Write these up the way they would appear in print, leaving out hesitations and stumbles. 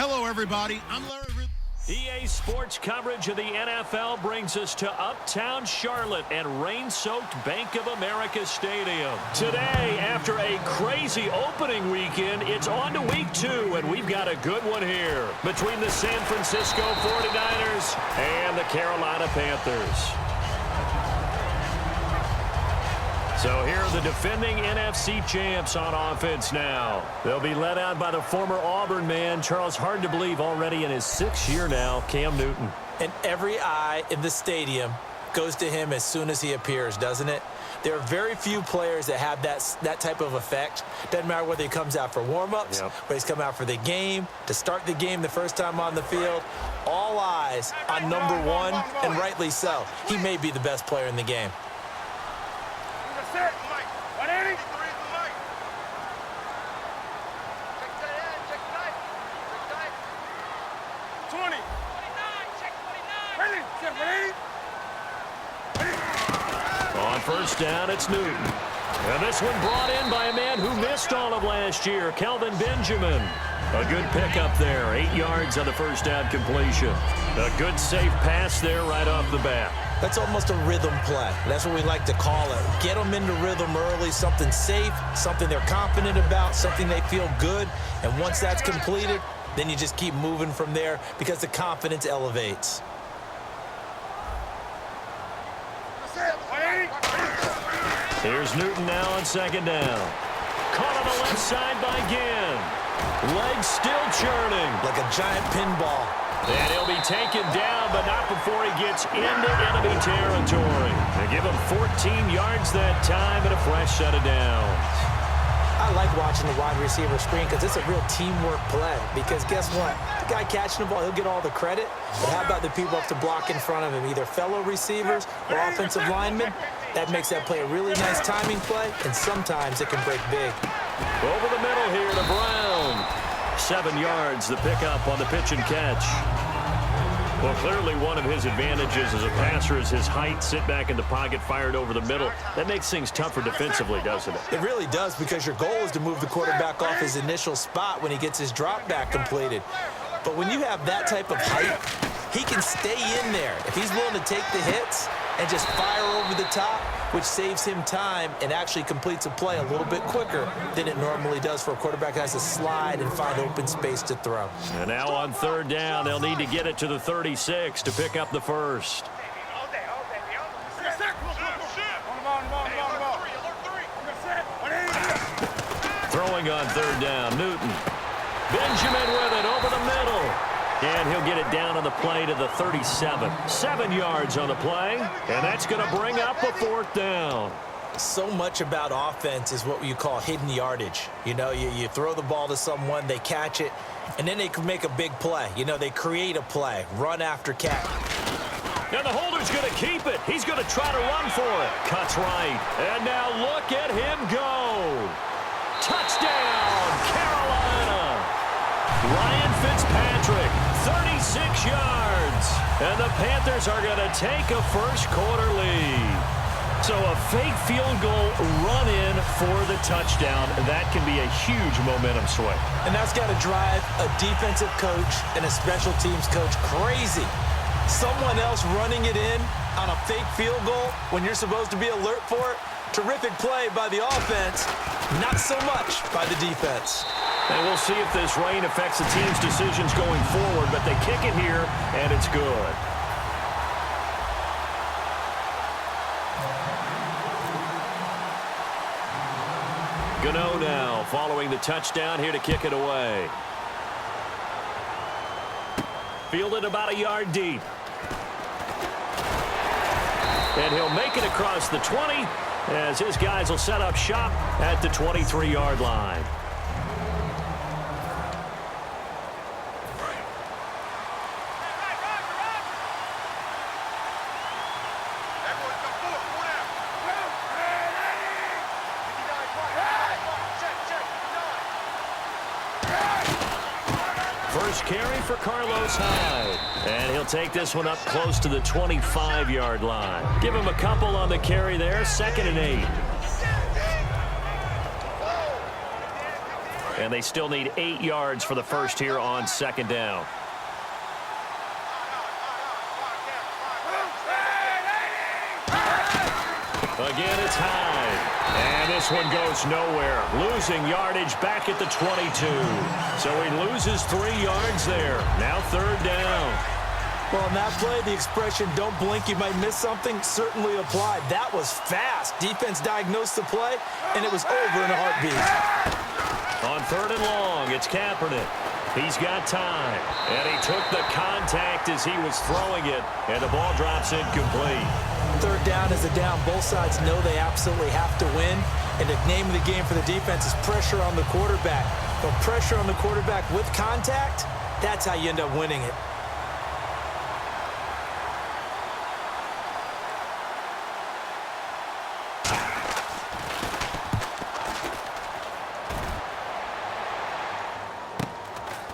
Hello, everybody. I'm Larry. EA Sports coverage of the NFL brings us to Uptown Charlotte and rain-soaked Bank of America Stadium. Today, after a crazy opening weekend, it's on to week 2, and we've got a good one here between the San Francisco 49ers and the Carolina Panthers. So here are the defending NFC champs on offense now. They'll be led out by the former Auburn man, Charles, hard to believe already in his 6th year now, Cam Newton. And every eye in the stadium goes to him as soon as he appears, doesn't it? There are very few players that have that type of effect. Doesn't matter whether he comes out for warm-ups, whether he's come out for the game, to start the game the first time on the field. All eyes on number 1, and rightly so. He may be the best player in the game. On first down, it's Newton. And this one brought in by a man who missed all of last year, Kelvin Benjamin. A good pickup there, 8 yards on the first down completion. A good safe pass there right off the bat. That's almost a rhythm play. That's what we like to call it. Get them into rhythm early, something safe, something they're confident about, something they feel good. And once that's completed, then you just keep moving from there because the confidence elevates. Here's Newton now on second down. Caught on the left side by Ginn. Legs still churning. Like a giant pinball. And he'll be taken down, but not before he gets into enemy territory. They give him 14 yards that time and a fresh set of downs. I like watching the wide receiver screen because it's a real teamwork play. Because guess what? The guy catching the ball, he'll get all the credit. But how about the people up to block in front of him, either fellow receivers or offensive linemen? That makes that play a really nice timing play, and sometimes it can break big. Over the middle here to Brown. 7 yards, the pickup on the pitch and catch. Well, clearly one of his advantages as a passer is his height. Sit back in the pocket, fired over the middle. That makes things tougher defensively, doesn't it? It really does, because your goal is to move the quarterback off his initial spot when he gets his drop back completed. But when you have that type of height, he can stay in there. If he's willing to take the hits and just fire over the top, which saves him time and actually completes a play a little bit quicker than it normally does for a quarterback who has to slide and find open space to throw. And now on third down, they'll need to get it to the 36 to pick up the first. Throwing on third down, Newton. Benjamin with it over the middle. And he'll get it down on the play to the 37. 7 yards on the play, and that's going to bring up a fourth down. So much about offense is what you call hidden yardage. You know, you throw the ball to someone, they catch it, and then they can make a big play. You know, they create a play, run after catch. Now the holder's going to keep it. He's going to try to run for it. Cuts right. And now look at him go. Touchdown, Carolina. Ryan Fitzpatrick, 36 yards. And the Panthers are going to take a first-quarter lead. So a fake field goal run in for the touchdown. That can be a huge momentum swing. And that's got to drive a defensive coach and a special teams coach crazy. Someone else running it in on a fake field goal when you're supposed to be alert for it. Terrific play by the offense, not so much by the defense. And we'll see if this rain affects the team's decisions going forward, but they kick it here, and it's good. Gano now following the touchdown here to kick it away. Fielded about a yard deep. And he'll make it across the 20 as his guys will set up shop at the 23-yard line. First carry for Carlos Hyde. And he'll take this one up close to the 25-yard line. Give him a couple on the carry there, 2nd and 8. and they still need 8 yards for the first here on second down. Again, it's high. And this one goes nowhere. Losing yardage back at the 22. So he loses 3 yards there. Now third down. Well, in that play, the expression, don't blink, you might miss something, certainly applied. That was fast. Defense diagnosed the play, and it was over in a heartbeat. On third and long, it's Kaepernick. He's got time. And he took the contact as he was throwing it, and the ball drops incomplete. Third down is a down. Both sides know they absolutely have to win, and the name of the game for the defense is pressure on the quarterback. But pressure on the quarterback with contact, that's how you end up winning it.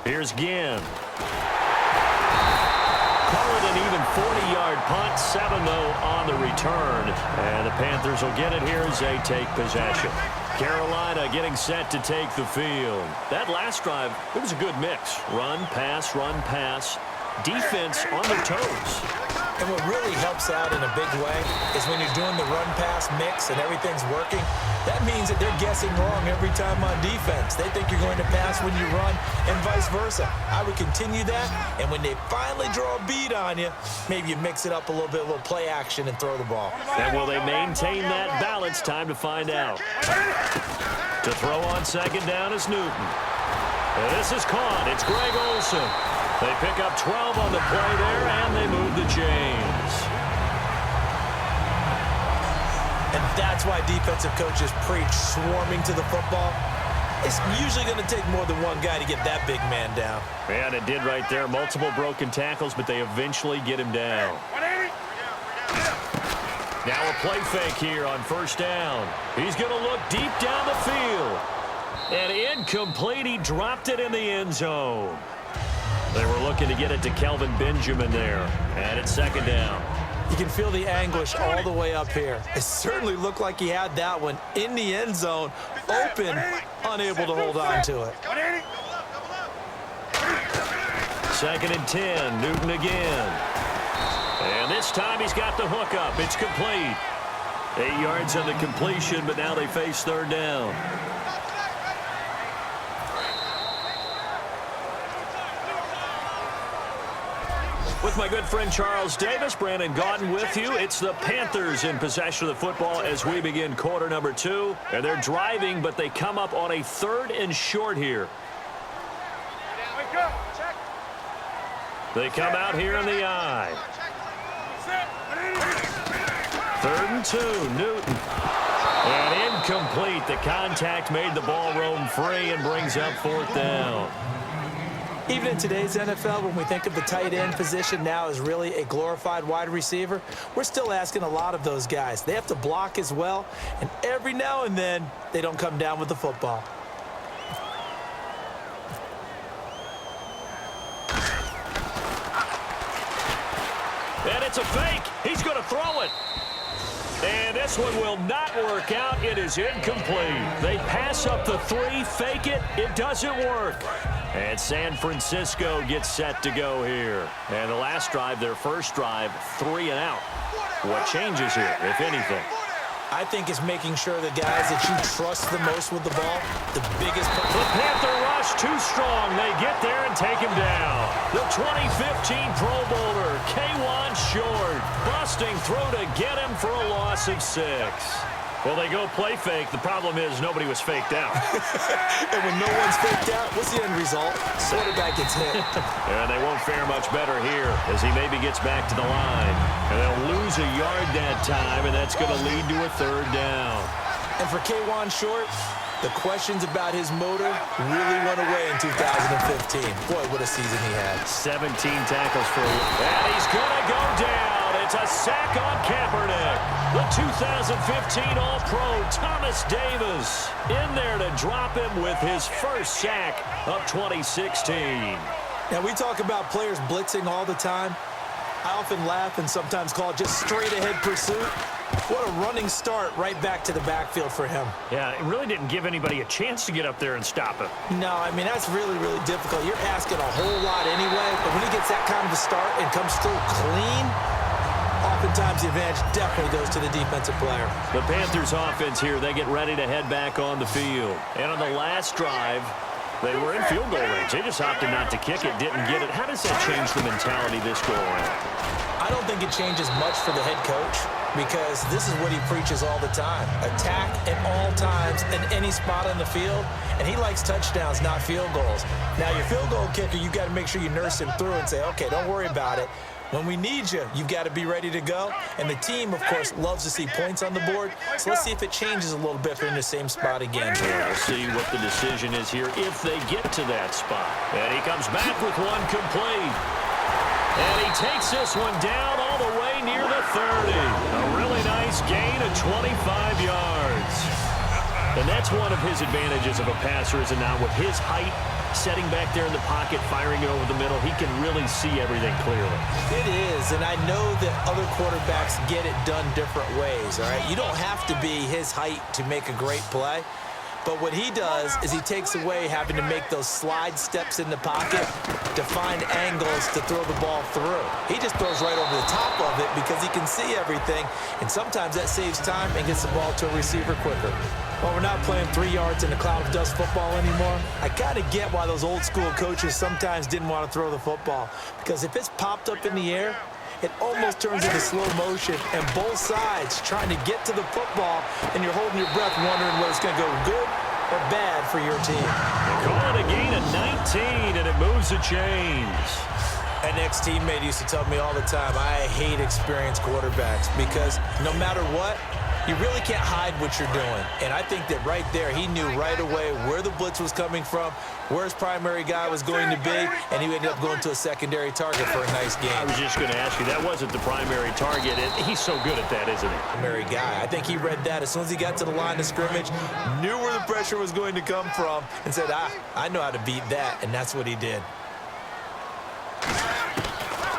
Here's Ginn. Call it an even 40-yard punt, 7 though on the return. And the Panthers will get it here as they take possession. Carolina getting set to take the field. That last drive, it was a good mix. Run, pass, defense on their toes. And what really helps out in a big way is when you're doing the run-pass mix and everything's working, that means that they're guessing wrong every time on defense. They think you're going to pass when you run and vice versa. I would continue that, and when they finally draw a beat on you, maybe you mix it up a little bit, a little play action, and throw the ball. And will they maintain that balance? Time to find out. To throw on second down is Newton. And this is caught. It's Greg Olsen. They pick up 12 on the play there, and they move the chains. And that's why defensive coaches preach swarming to the football. It's usually going to take more than one guy to get that big man down. And it did right there. Multiple broken tackles, but they eventually get him down. Now a play fake here on first down. He's going to look deep down the field. And incomplete. He dropped it in the end zone. They were looking to get it to Kelvin Benjamin there. And it's second down. You can feel the anguish all the way up here. It certainly looked like he had that one in the end zone, open, unable to hold on to it. Second and 10, Newton again. And this time he's got the hook up. It's complete. 8 yards on the completion, but now they face third down. With my good friend Charles Davis, Brandon Gaudin with you. It's the Panthers in possession of the football as we begin quarter number 2. And they're driving, but they come up on a third and short here. They come out here in the I. Third and 2, Newton. And incomplete. The contact made the ball roam free and brings up fourth down. Even in today's NFL, when we think of the tight end position now as really a glorified wide receiver, we're still asking a lot of those guys. They have to block as well, and every now and then, they don't come down with the football. And it's a fake. He's going to throw it. And this one will not work out. It is incomplete. They pass up the 3, fake it. It doesn't work. And San Francisco gets set to go here. And the last drive, their first drive, 3 and out. What changes here, if anything? I think it's making sure the guys that you trust the most with the ball, the biggest... The Panther rush too strong. They get there and take him down. The 2015 Pro Bowler, K'Wan Short, busting through to get him for a loss of 6. Well, they go play fake. The problem is nobody was faked out. And when no one's faked out, what's the end result? Quarterback gets hit. And they won't fare much better here as he maybe gets back to the line. And they'll lose a yard that time, and that's going to lead to a third down. And for K'Wan Short, the questions about his motor really went away in 2015. Boy, what a season he had. 17 tackles for him. And he's going to go down. It's a sack on Kaepernick. The 2015 All-Pro Thomas Davis in there to drop him with his first sack of 2016. Now, we talk about players blitzing all the time. I often laugh and sometimes call it just straight-ahead pursuit. What a running start right back to the backfield for him. Yeah, it really didn't give anybody a chance to get up there and stop him. No, I mean, that's really, really difficult. You're asking a whole lot anyway, but when he gets that kind of a start and comes through clean, oftentimes the advantage definitely goes to the defensive player. The Panthers offense here, they get ready to head back on the field. And on the last drive, they were in field goal range. They just opted not to kick it, didn't get it. How does that change the mentality this go around? I don't think it changes much for the head coach because this is what he preaches all the time. Attack at all times in any spot on the field, and he likes touchdowns, not field goals. Now, your field goal kicker, you've got to make sure you nurse him through and say, okay, don't worry about it. When we need you, you've got to be ready to go. And the team, of course, loves to see points on the board. So let's see if it changes a little bit if they're in the same spot again. We'll see what the decision is here if they get to that spot. And he comes back with one complete. And he takes this one down all the way near the 30. A really nice gain of 25 yards. And that's one of his advantages of a passer, is it not? With his height, setting back there in the pocket, firing it over the middle, he can really see everything clearly. It is, and I know that other quarterbacks get it done different ways, all right? You don't have to be his height to make a great play. But what he does is he takes away having to make those slide steps in the pocket to find angles to throw the ball through. He just throws right over the top of it because he can see everything, and sometimes that saves time and gets the ball to a receiver quicker. While we're not playing 3 yards in a cloud of dust football anymore, I kind of get why those old school coaches sometimes didn't want to throw the football, because if it's popped up in the air, it almost turns into slow motion, and both sides trying to get to the football, and you're holding your breath wondering whether it's going to go good or bad for your team. They call it a gain of 19, and it moves the chains. An ex-teammate used to tell me all the time, I hate experienced quarterbacks because no matter what, you really can't hide what you're doing. And I think that right there, he knew right away where the blitz was coming from, where his primary guy was going to be, and he ended up going to a secondary target for a nice game. I was just going to ask you, that wasn't the primary target. He's so good at that, isn't he? Primary guy. I think he read that as soon as he got to the line of scrimmage, knew where the pressure was going to come from, and said, I know how to beat that, and that's what he did.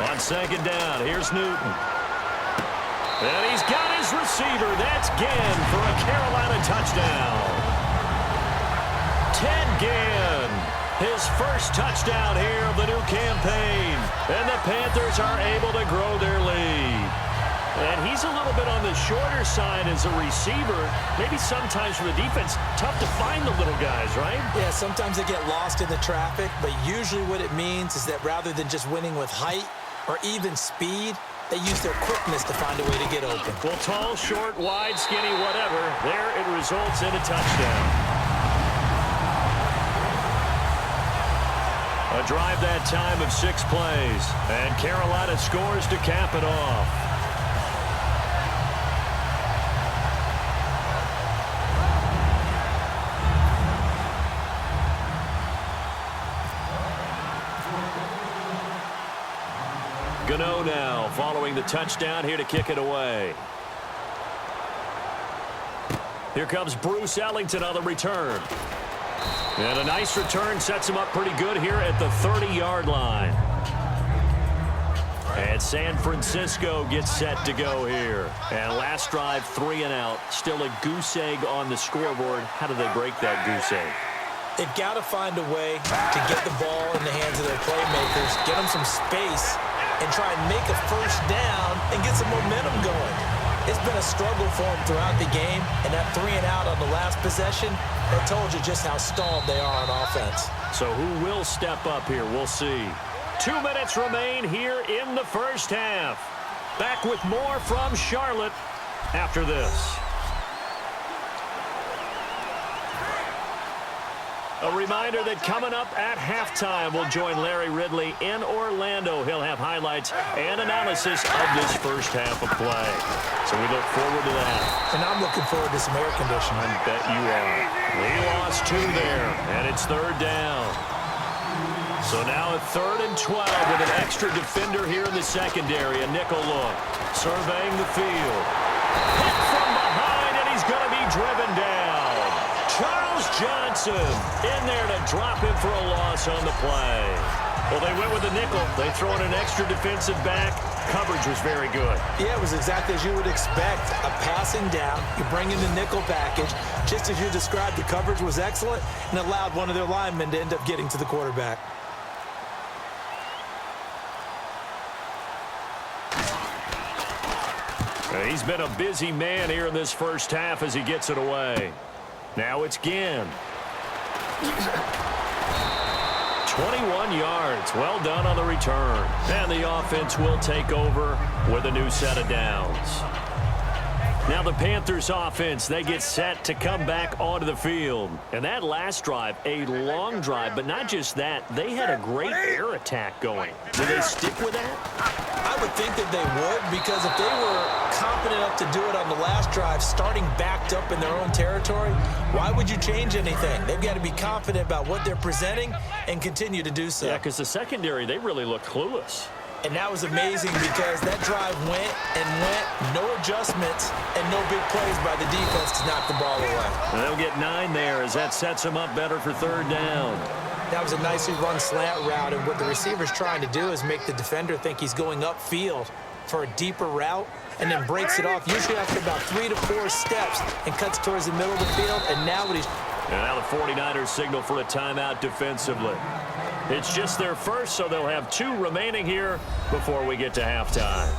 On second down, here's Newton. And he's got his receiver. That's Ginn for a Carolina touchdown. Ted Ginn, his first touchdown here of the new campaign. And the Panthers are able to grow their lead. And he's a little bit on the shorter side as a receiver. Maybe sometimes for the defense, tough to find the little guys, right? Yeah, sometimes they get lost in the traffic, but usually what it means is that rather than just winning with height or even speed, they use their quickness to find a way to get open. Well, tall, short, wide, skinny, whatever, there it results in a touchdown. A drive that time of 6 plays, and Carolina scores to cap it off. Gano now following the touchdown here to kick it away. Here comes Bruce Ellington on the return. And a nice return sets him up pretty good here at the 30-yard line. And San Francisco gets set to go here. And last drive, 3 and out. Still a goose egg on the scoreboard. How do they break that goose egg? They've got to find a way to get the ball in the hands of their playmakers, get them some space, and try and make a first down and get some momentum going. It's been a struggle for them throughout the game, and that 3 and out on the last possession, that told you just how stalled they are on offense. So who will step up here? We'll see. 2 minutes remain here in the first half. Back with more from Charlotte after this. A reminder that coming up at halftime, we'll join Larry Ridley in Orlando. He'll have highlights and analysis of this first half of play. So we look forward to that. And I'm looking forward to some air conditioning. I bet you are. He lost 2 there, and it's 3rd down. So now a 3rd and 12 with an extra defender here in the secondary. A nickel look, surveying the field. Hit from behind, and he's going to be driven down. Charles Johnson in there to drop him for a loss on the play. Well, they went with the nickel. They throw in an extra defensive back. Coverage was very good. Yeah, it was exactly as you would expect. A passing down, you bring in the nickel package. Just as you described, the coverage was excellent and allowed one of their linemen to end up getting to the quarterback. He's been a busy man here in this first half as he gets it away. Now it's Ginn. 21 yards. Well done on the return. And the offense will take over with a new set of downs. Now the Panthers offense, they get set to come back onto the field. And that last drive, a long drive, but not just that, they had a great air attack going. Do they stick with that? I would think that they would, because if they were confident enough to do it on the last drive, starting backed up in their own territory, why would you change anything? They've got to be confident about what they're presenting and continue to do so. Yeah, because the secondary, they really looked clueless. And that was amazing because that drive went and went, no adjustments, and no big plays by the defense to knock the ball away. And they'll get 9 there as that sets them up better for third down. That was a nicely run slant route, and what the receiver's trying to do is make the defender think he's going upfield for a deeper route, and then breaks it off, usually after about 3 to 4 steps, and cuts towards the middle of the field, and now what he's... And now the 49ers signal for a timeout defensively. It's just their first, so they'll have 2 remaining here before we get to halftime.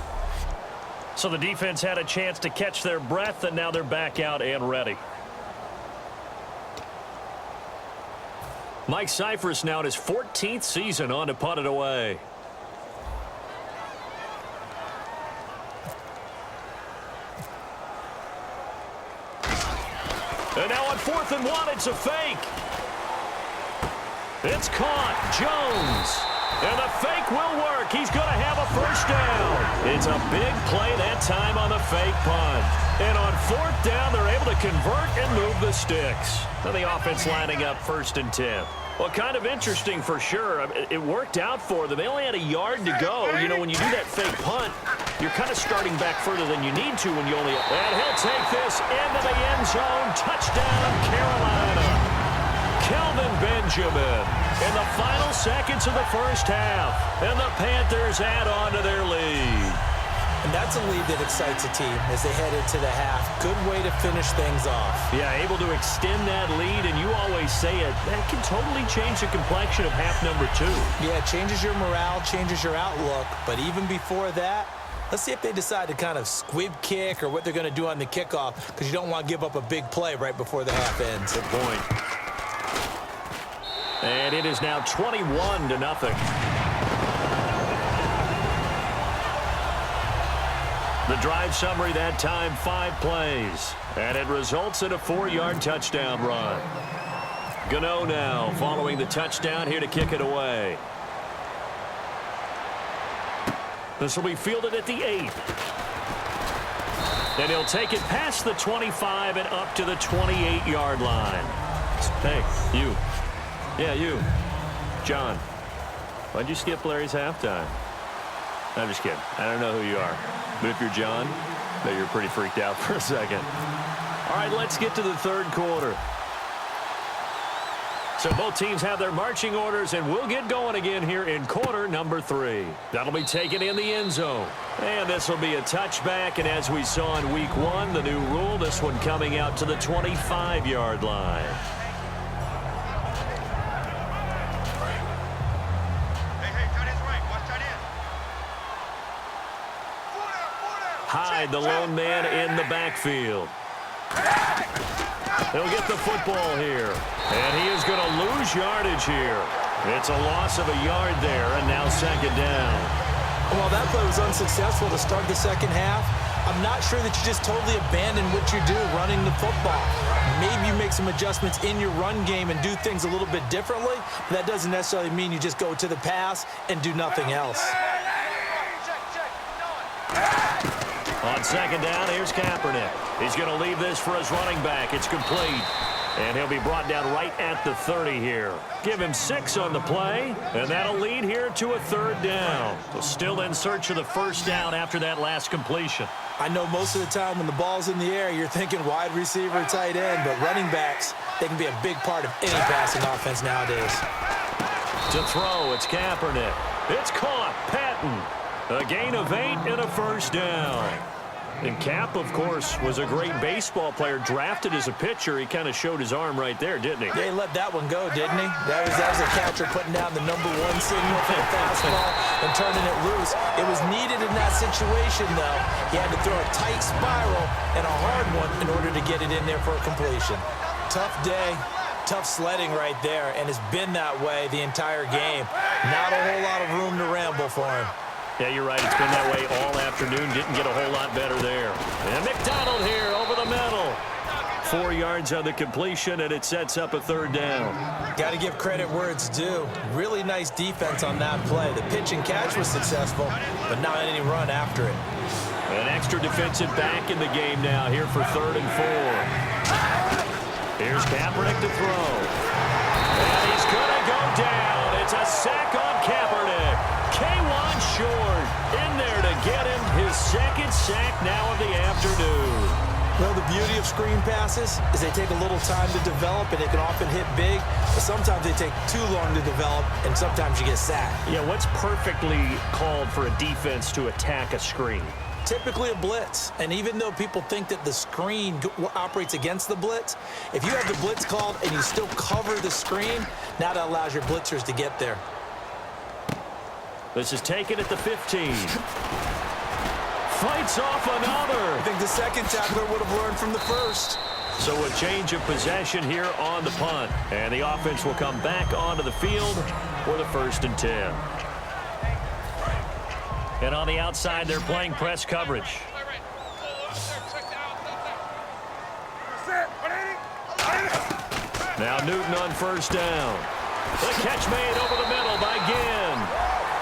So the defense had a chance to catch their breath, and now they're back out and ready. Mike Cyphers now in his 14th season on to punt it away. And now on 4th and 1, it's a fake. It's caught. Jones. And the fake will work. He's going to have a first down. It's a big play that time on the fake punt. And on 4th down, they're able to convert and move the sticks. So the offense lining up 1st and 10. Well, kind of interesting for sure. It worked out for them. They only had a yard to go. You know, when you do that fake punt, you're kind of starting back further than you need to when you only... And he'll take this into the end zone. Touchdown, Carolina. Kelvin Benjamin in the final seconds of the first half. And the Panthers add on to their lead. And that's a lead that excites a team as they head into the half. Good way to finish things off. Yeah, able to extend that lead, and you always say it, that can totally change the complexion of half number 2. Yeah, it changes your morale, changes your outlook. But even before that, let's see if they decide to kind of squib kick or what they're going to do on the kickoff, because you don't want to give up a big play right before the half ends. Good point. And it is now 21-0. The drive summary that time, 5 plays. And it results in a 4-yard touchdown run. Gano now following the touchdown here to kick it away. This will be fielded at the 8. And he'll take it past the 25 and up to the 28-yard line. Hey, you. Yeah, you. John, why'd you skip Larry's halftime? I'm just kidding. I don't know who you are. But if you're John, I bet you're pretty freaked out for a second. All right, let's get to the third quarter. So both teams have their marching orders, and we'll get going again here in quarter number 3. That'll be taken in the end zone. And this will be a touchback, and as we saw in week 1, the new rule, this one coming out to the 25-yard line. Hyde, the lone man in the backfield. He'll get the football here. And he is going to lose yardage here. It's a loss of a yard there, and now 2nd down. Well, that play was unsuccessful to start the second half. I'm not sure that you just totally abandon what you do running the football. Maybe you make some adjustments in your run game and do things a little bit differently, but that doesn't necessarily mean you just go to the pass and do nothing else. On 2nd down, here's Kaepernick. He's going to leave this for his running back. It's complete. And he'll be brought down right at the 30 here. Give him 6 on the play, and that'll lead here to a 3rd down. So still in search of the first down after that last completion. I know most of the time when the ball's in the air, you're thinking wide receiver, tight end, but running backs, they can be a big part of any passing offense nowadays. To throw, it's Kaepernick. It's caught. Patton. A gain of 8 and a first down. And Cap, of course, was a great baseball player, drafted as a pitcher. He kind of showed his arm right there, didn't he? Yeah, he let that one go, didn't he? That was a catcher putting down the #1 signal for the fastball and turning it loose. It was needed in that situation, though. He had to throw a tight spiral and a hard one in order to get it in there for a completion. Tough day, tough sledding right there, and it's been that way the entire game. Not a whole lot of room to ramble for him. Yeah, you're right. It's been that way all afternoon. Didn't get a whole lot better there. And McDonald here over the middle. 4 yards on the completion, and it sets up a third down. Got to give credit where it's due. Really nice defense on that play. The pitch and catch was successful, but not any run after it. An extra defensive back in the game now here for 3rd and 4. Here's Kaepernick to throw. And he's going to go down. It's a sack on Kaepernick. K1 short in there to get him his 2nd sack now of the afternoon. Well, the beauty of screen passes is they take a little time to develop, and they can often hit big, but sometimes they take too long to develop, and sometimes you get sacked. Yeah, what's perfectly called for a defense to attack a screen? Typically a blitz, and even though people think that the screen operates against the blitz, if you have the blitz called and you still cover the screen, now that allows your blitzers to get there. This is taken at the 15. Fights off another. I think the second tackler would have learned from the first. So a change of possession here on the punt. And the offense will come back onto the field for the 1st and 10. And on the outside, they're playing press coverage. Now Newton on 1st down. The catch made over the middle by Ginn.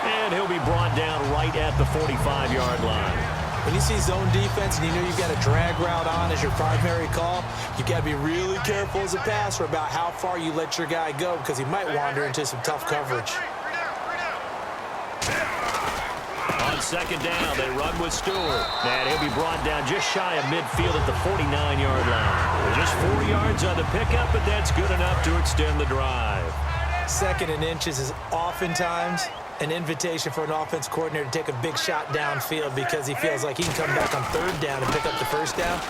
And he'll be brought down right at the 45-yard line. When you see zone defense and you know you've got a drag route on as your primary call, you've got to be really careful as a passer about how far you let your guy go because he might wander into some tough coverage. On 2nd down, they run with Stewart. And he'll be brought down just shy of midfield at the 49-yard line. Just 4 yards on the pickup, but that's good enough to extend the drive. 2nd and inches is oftentimes an invitation for an offense coordinator to take a big shot downfield because he feels like he can come back on 3rd down and pick up the 1st down.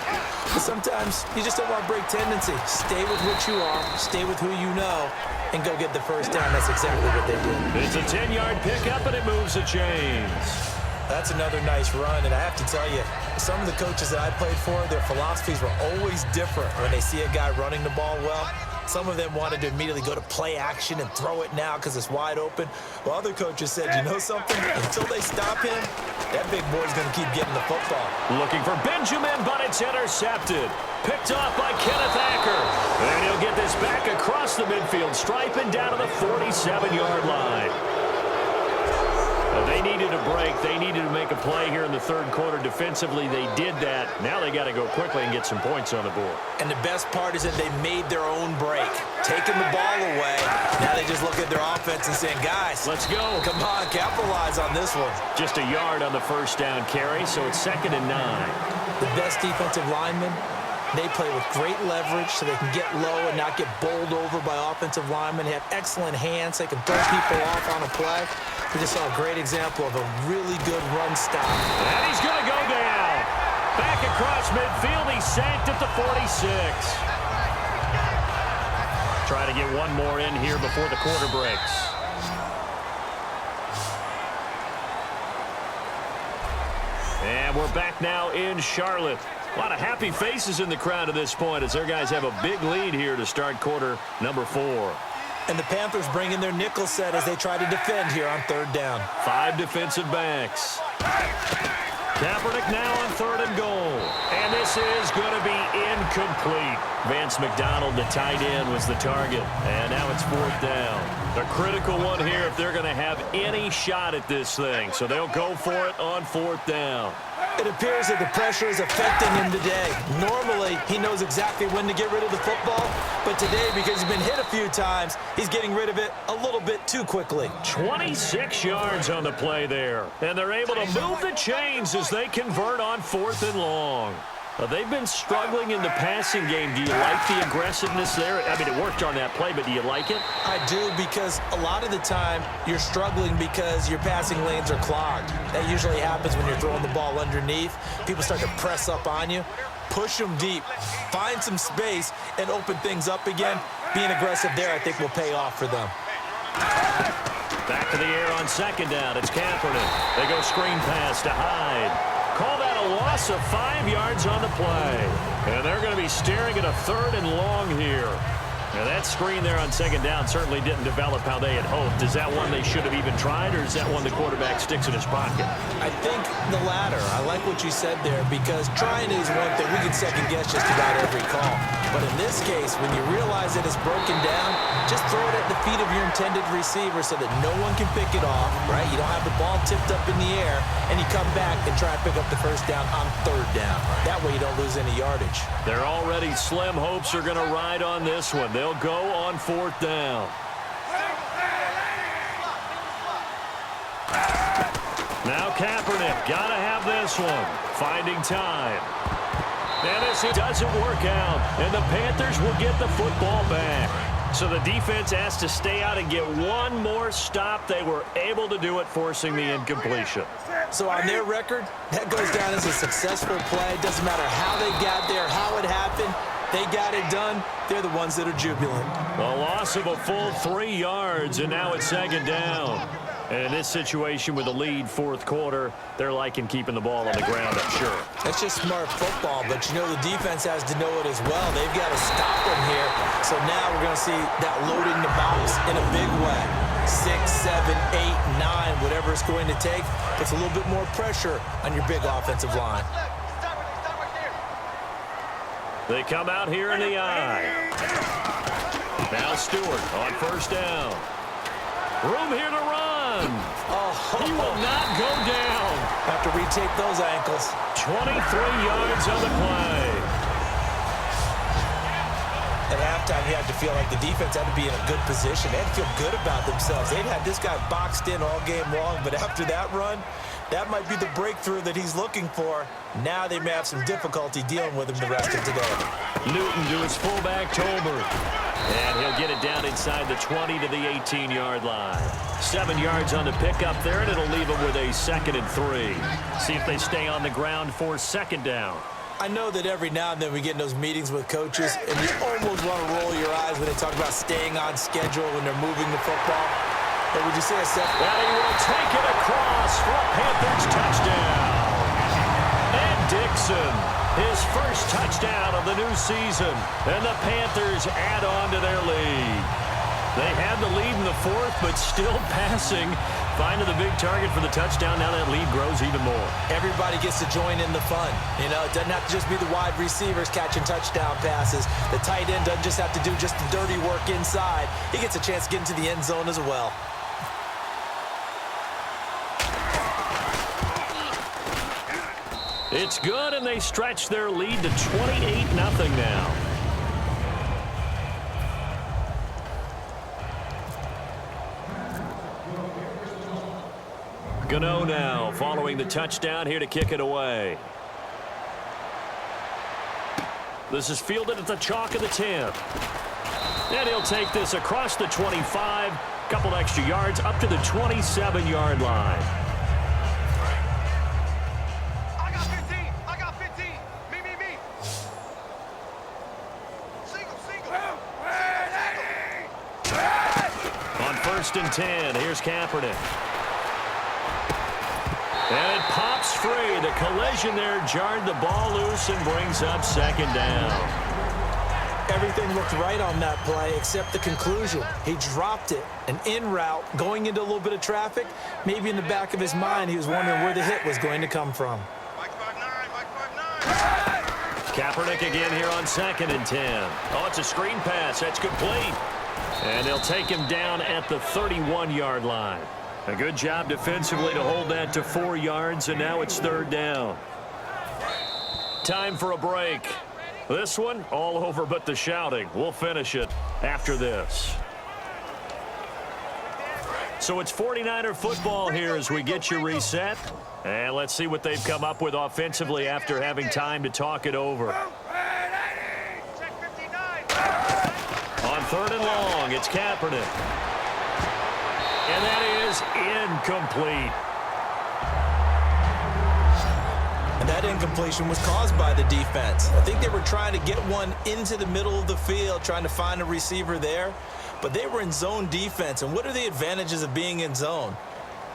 But sometimes you just don't want to break tendency. Stay with what you are, stay with who you know, and go get the 1st down. That's exactly what they did. It's a 10-yard pickup, and it moves the chains. That's another nice run, and I have to tell you, some of the coaches that I played for, their philosophies were always different when they see a guy running the ball well. Some of them wanted to immediately go to play action and throw it now because it's wide open. While other coaches said, you know something? Until they stop him, that big boy's going to keep getting the football. Looking for Benjamin, but it's intercepted. Picked off by Kenneth Acker. And he'll get this back across the midfield stripe and down to the 47-yard line. They needed a break. They needed to make a play here in the 3rd quarter. Defensively, they did that. Now they got to go quickly and get some points on the board. And the best part is that they made their own break, taking the ball away. Now they just look at their offense and saying, guys, let's go. Come on, capitalize on this one. Just a yard on the 1st down carry, so it's 2nd and 9. The best defensive linemen, they play with great leverage so they can get low and not get bowled over by offensive linemen. They have excellent hands. They can throw people off on a play. We just saw a great example of a really good run stop. And he's going to go down. Back across midfield. He's sacked at the 46. Try to get one more in here before the quarter breaks. And we're back now in Charlotte. A lot of happy faces in the crowd at this point as their guys have a big lead here to start quarter number 4. And the Panthers bring in their nickel set as they try to defend here on 3rd down. 5 defensive backs. Kaepernick now on 3rd and goal. And this is going to be incomplete. Vance McDonald, the tight end, was the target. And now it's 4th down. A critical one here if they're going to have any shot at this thing. So they'll go for it on 4th down. It appears that the pressure is affecting him today. Normally, he knows exactly when to get rid of the football, but today, because he's been hit a few times, he's getting rid of it a little bit too quickly. 26 yards on the play there, and they're able to move the chains as they convert on 4th and long. They've been struggling in the passing game. Do you like the aggressiveness there? I mean, it worked on that play, but do you like it? I do, because a lot of the time you're struggling because your passing lanes are clogged. That usually happens when you're throwing the ball underneath. People start to press up on you. Push them deep. Find some space and open things up again. Being aggressive there, I think, will pay off for them. Back to the air on second down. It's Kaepernick. They go screen pass to Hyde. Call that a loss of 5 yards on the play. And they're going to be staring at a 3rd and long here. Now, that screen there on second down certainly didn't develop how they had hoped. Is that one they should have even tried, or is that one the quarterback sticks in his pocket? I think the latter. I like what you said there, because trying is one thing. We can second-guess just about every call. But in this case, when you realize that it's broken down, just throw it at the feet of your intended receiver so that no one can pick it off, right? You don't have the ball tipped up in the air, and you come back and try to pick up the first down on 3rd down. That way you don't lose any yardage. They're already slim hopes are going to ride on this one. They'll go on 4th down. Now Kaepernick, got to have this one. Finding time. And this doesn't work out, and the Panthers will get the football back. So the defense has to stay out and get one more stop. They were able to do it, forcing the incompletion. So on their record, that goes down as a successful play. It doesn't matter how they got there, how it happened. They got it done. They're the ones that are jubilant. A loss of a full 3 yards, and now it's second down. And in this situation with a lead 4th quarter, they're liking keeping the ball on the ground, I'm sure. That's just smart football, but you know the defense has to know it as well. They've got to stop them here. So now we're going to see that loading the box in a big way. 6, 7, 8, 9, whatever it's going to take. Puts a little bit more pressure on your big offensive line. They come out here in the eye. Now Stewart on 1st down. Room here to run. Oh, he will not go down. Have to retape those ankles. 23 yards on the play. At halftime, you had to feel like the defense had to be in a good position. They had to feel good about themselves. They'd had this guy boxed in all game long, but after that run, that might be the breakthrough that he's looking for. Now they may have some difficulty dealing with him the rest of today. Newton to his fullback, Tolbert. And he'll get it down inside the 20 to the 18-yard line. 7 yards on the pickup there, and it'll leave them with a 2nd and 3. See if they stay on the ground for 2nd down. I know that every now and then we get in those meetings with coaches, and you almost want to roll your eyes when they talk about staying on schedule when they're moving the football. But would you say a set? And he will take it across for a Panthers touchdown. And Dixon, his first touchdown of the new season. And the Panthers add on to their lead. They had the lead in the 4th, but still passing. Finding the big target for the touchdown. Now that lead grows even more. Everybody gets to join in the fun. You know, it doesn't have to just be the wide receivers catching touchdown passes. The tight end doesn't just have to do just the dirty work inside. He gets a chance to get into the end zone as well. It's good, and they stretch their lead to 28-0 now. Gano now following the touchdown here to kick it away. This is fielded at the chalk of the 10. And he'll take this across the 25, couple extra yards up to the 27-yard line. I got 15. Me. Single. On 1st and 10, here's Kaepernick. And it pops free. The collision there jarred the ball loose and brings up 2nd down. Everything looked right on that play except the conclusion. He dropped it, an in route, going into a little bit of traffic. Maybe in the back of his mind, he was wondering where the hit was going to come from. Mike 5'9". Kaepernick again here on 2nd and 10. Oh, it's a screen pass. That's complete. And they'll take him down at the 31-yard line. A good job defensively to hold that to 4 yards, and now it's 3rd down. Time for a break. This one, all over but the shouting. We'll finish it after this. So it's 49er football here as we get you reset. And let's see what they've come up with offensively after having time to talk it over. Check 59. On 3rd and long, it's Kaepernick. And that is incomplete. And that incompletion was caused by the defense. I think they were trying to get one into the middle of the field, trying to find a receiver there. But they were in zone defense. And what are the advantages of being in zone?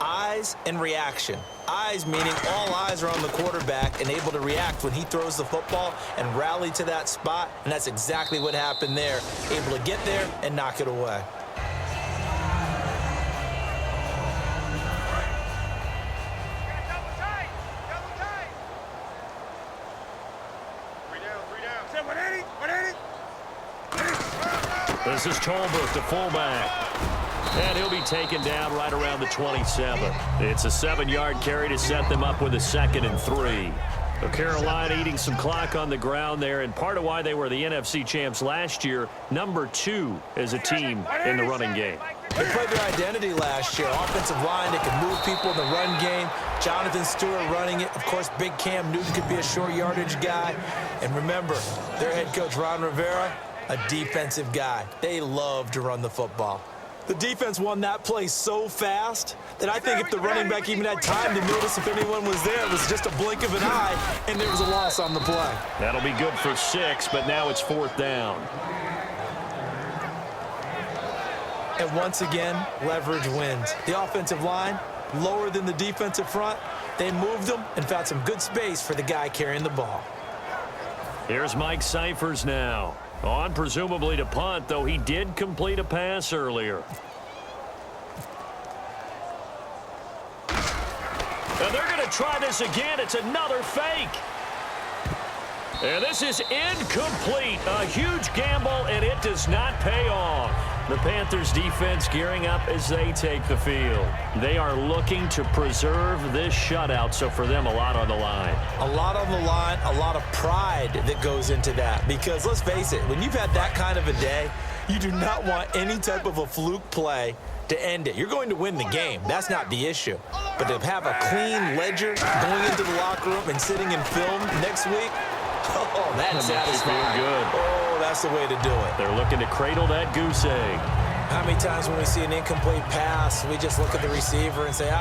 Eyes and reaction. Eyes meaning all eyes are on the quarterback and able to react when he throws the football and rally to that spot. And that's exactly what happened there. Able to get there and knock it away. Double tight. Double tight. 3 down. Say 180. 180. This is Tolbert, the fullback. And he'll be taken down right around the 27. It's a 7-yard carry to set them up with a 2nd and 3. So Carolina eating some clock on the ground there, and part of why they were the NFC champs last year, number 2 as a team in the running game. They played their identity last year. Offensive line, they can move people in the run game. Jonathan Stewart running it. Of course, big Cam Newton could be a short yardage guy. And remember, their head coach, Ron Rivera, a defensive guy. They love to run the football. The defense won that play so fast that I think if the running back even had time to notice if anyone was there, it was just a blink of an eye, and there was a loss on the play. That'll be good for 6, but now it's 4th down. And once again, leverage wins. The offensive line, lower than the defensive front. They moved them and found some good space for the guy carrying the ball. Here's Mike Cyphers now. On presumably to punt, though he did complete a pass earlier. And they're going to try this again. It's another fake. And this is incomplete. A huge gamble, and it does not pay off. The Panthers defense gearing up as they take the field. They are looking to preserve this shutout, so for them, a lot on the line. A lot on the line, a lot of pride that goes into that. Because let's face it, when you've had that kind of a day, you do not want any type of a fluke play to end it. You're going to win the game. That's not the issue. But to have a clean ledger going into the locker room and sitting in film next week, oh, that's satisfying. Good. Oh, that's the way to do it. They're looking to cradle that goose egg. How many times when we see an incomplete pass, we just look at the receiver and say,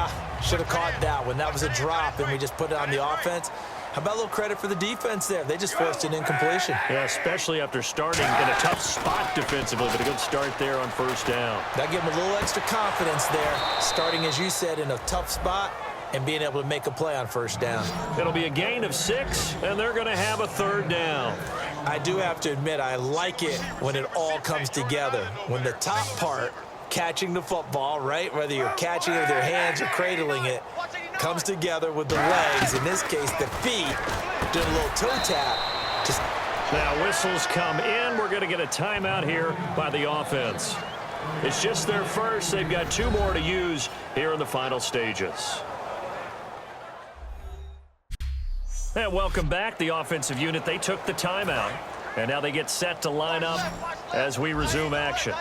should have caught that one. That was a drop, and we just put it on the offense. How about a little credit for the defense there? They just forced an incompletion. Yeah, especially after starting in a tough spot defensively, but a good start there on 1st down. That gave them a little extra confidence there, starting, as you said, in a tough spot and being able to make a play on 1st down. It'll be a gain of 6, and they're going to have a 3rd down. I do have to admit, I like it when it all comes together. When the top part, catching the football, right, whether you're catching it with your hands or cradling it, comes together with the legs, in this case the feet, doing a little toe tap. Now whistles come in. We're going to get a timeout here by the offense. It's just their first. They've got 2 more to use here in the final stages. And welcome back, the offensive unit. They took the timeout, and now they get set to line up as we resume action.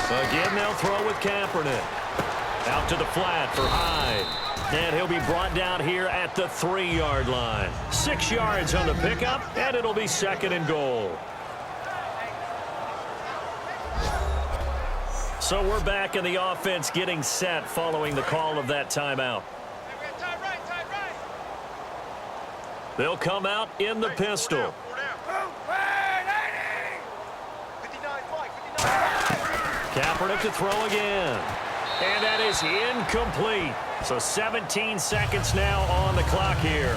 Again, they'll throw with Kaepernick. Out to the flat for Hyde. And he'll be brought down here at the 3-yard line. 6 yards on the pickup, and it'll be 2nd and goal. So we're back in the offense getting set following the call of that timeout. They'll come out in the pistol. Kaepernick to throw again. And that is incomplete. So 17 seconds now on the clock here.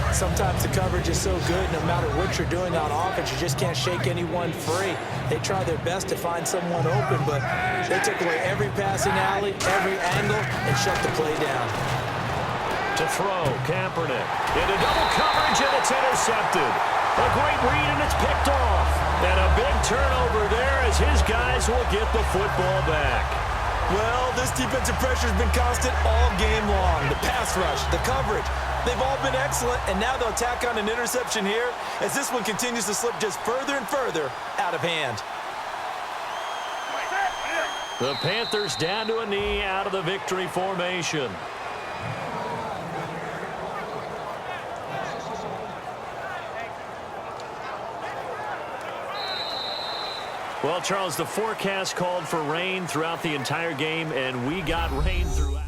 Sometimes the coverage is so good, no matter what you're doing on offense, you just can't shake anyone free. They try their best to find someone open, but they took away every passing alley, every angle, and shut the play down. To throw, Kaepernick into double coverage, and it's intercepted. A great read, and it's picked off. And a big turnover there as his guys will get the football back. Well, this defensive pressure has been constant all game long. The pass rush, the coverage, They've all been excellent, and now they'll tack on an interception here as this one continues to slip just further and further out of hand. The Panthers down to a knee out of the victory formation. Well, Charles, the forecast called for rain throughout the entire game, and we got rain throughout.